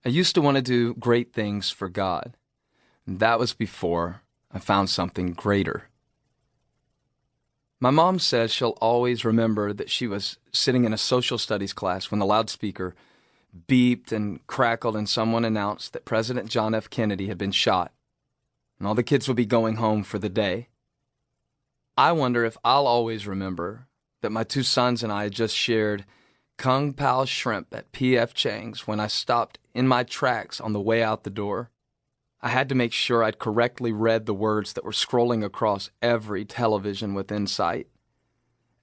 I used to want to do great things for God. And that was before I found something greater. My mom says she'll always remember that she was sitting in a social studies class when the loudspeaker beeped and crackled and someone announced that President John F. Kennedy had been shot, and all the kids would be going home for the day. I wonder if I'll always remember that my two sons and I had just shared Kung Pao shrimp at P.F. Chang's when I stopped in my tracks on the way out the door. I had to make sure I'd correctly read the words that were scrolling across every television within sight.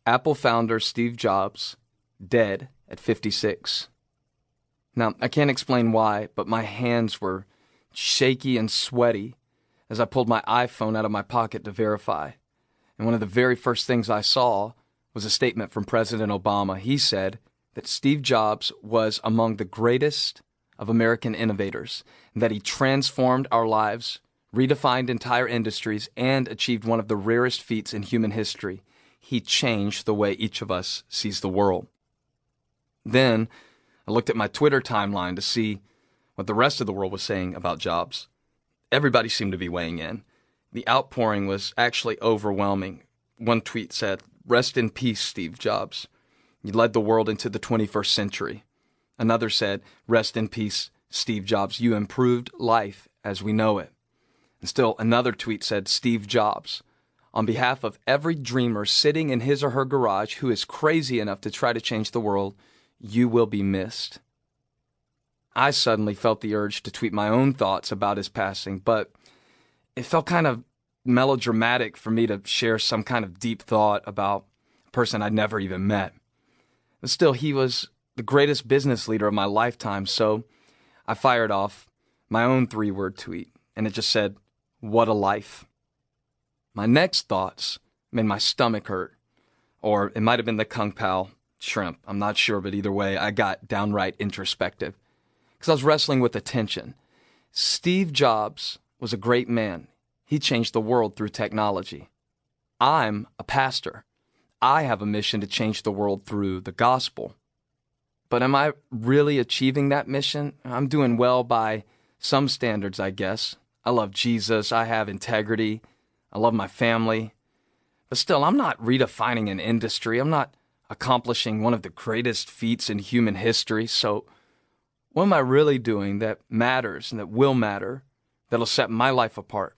Apple founder Steve Jobs, dead at 56. Now, I can't explain why, but my hands were shaky and sweaty as I pulled my iPhone out of my pocket to verify. And one of the very first things I saw was a statement from President Obama. He said that Steve Jobs was among the greatest of American innovators, and that he transformed our lives, redefined entire industries, and achieved one of the rarest feats in human history. He changed the way each of us sees the world. Then I looked at my Twitter timeline to see what the rest of the world was saying about Jobs. Everybody seemed to be weighing in. The outpouring was actually overwhelming. One tweet said, "Rest in peace, Steve Jobs. You led the world into the 21st century." Another said, "Rest in peace, Steve Jobs. You improved life as we know it." And still another tweet said, "Steve Jobs, on behalf of every dreamer sitting in his or her garage who is crazy enough to try to change the world, you will be missed." I suddenly felt the urge to tweet my own thoughts about his passing, but it felt kind of melodramatic for me to share some kind of deep thought about a person I'd never even met. But still, he was the greatest business leader of my lifetime, so I fired off my own 3-word tweet, and it just said, "What a life." My next thoughts made my stomach hurt, or it might have been the Kung Pao shrimp. I'm not sure, but either way, I got downright introspective because I was wrestling with the tension. Steve Jobs was a great man. He changed the world through technology. I'm a pastor. I have a mission to change the world through the gospel. But am I really achieving that mission? I'm doing well by some standards, I guess. I love Jesus. I have integrity. I love my family. But still, I'm not redefining an industry. I'm not accomplishing one of the greatest feats in human history. So what am I really doing that matters and that will matter, that'll set my life apart?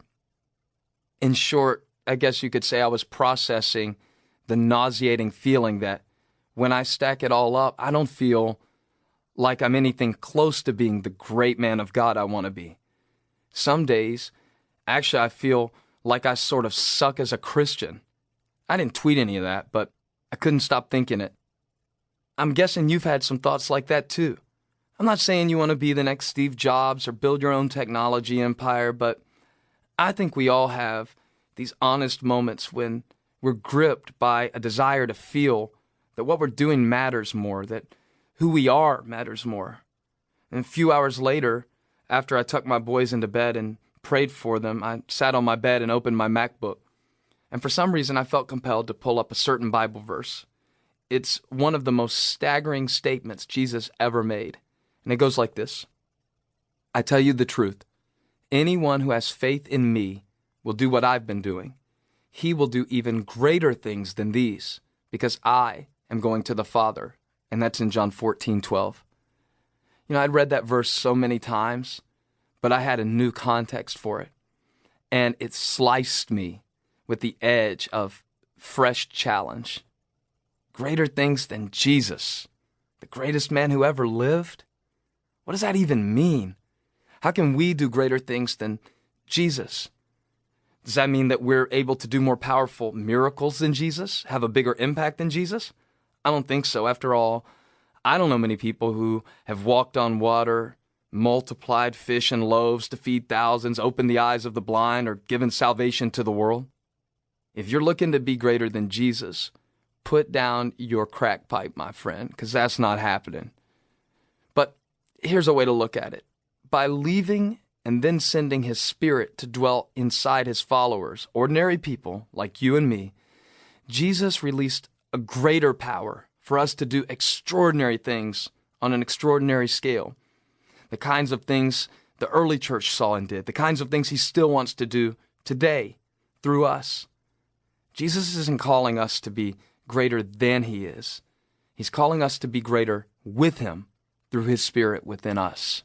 In short, I guess you could say I was processing the nauseating feeling that when I stack it all up, I don't feel like I'm anything close to being the great man of God I want to be. Some days, actually, I feel like I sort of suck as a Christian. I didn't tweet any of that, but I couldn't stop thinking it. I'm guessing you've had some thoughts like that too. I'm not saying you want to be the next Steve Jobs or build your own technology empire, but I think we all have these honest moments when we're gripped by a desire to feel that what we're doing matters more, that who we are matters more. And a few hours later, after I tucked my boys into bed and prayed for them, I sat on my bed and opened my MacBook. And for some reason, I felt compelled to pull up a certain Bible verse. It's one of the most staggering statements Jesus ever made. And it goes like this: "I tell you the truth, anyone who has faith in me will do what I've been doing. He will do even greater things than these, because I am going to the Father." And that's in John 14:12. You know, I'd read that verse so many times, but I had a new context for it. And it sliced me with the edge of fresh challenge. Greater things than Jesus, the greatest man who ever lived? What does that even mean? How can we do greater things than Jesus? Does that mean that we're able to do more powerful miracles than Jesus, have a bigger impact than Jesus? I don't think so. After all, I don't know many people who have walked on water, multiplied fish and loaves to feed thousands, opened the eyes of the blind, or given salvation to the world. If you're looking to be greater than Jesus, put down your crack pipe, my friend, because that's not happening. But here's a way to look at it. By leaving and then sending his Spirit to dwell inside his followers, ordinary people like you and me, Jesus released a greater power for us to do extraordinary things on an extraordinary scale. the kinds of things the early church saw and did, the kinds of things he still wants to do today through us. Jesus isn't calling us to be greater than he is. He's calling us to be greater with him through his Spirit within us.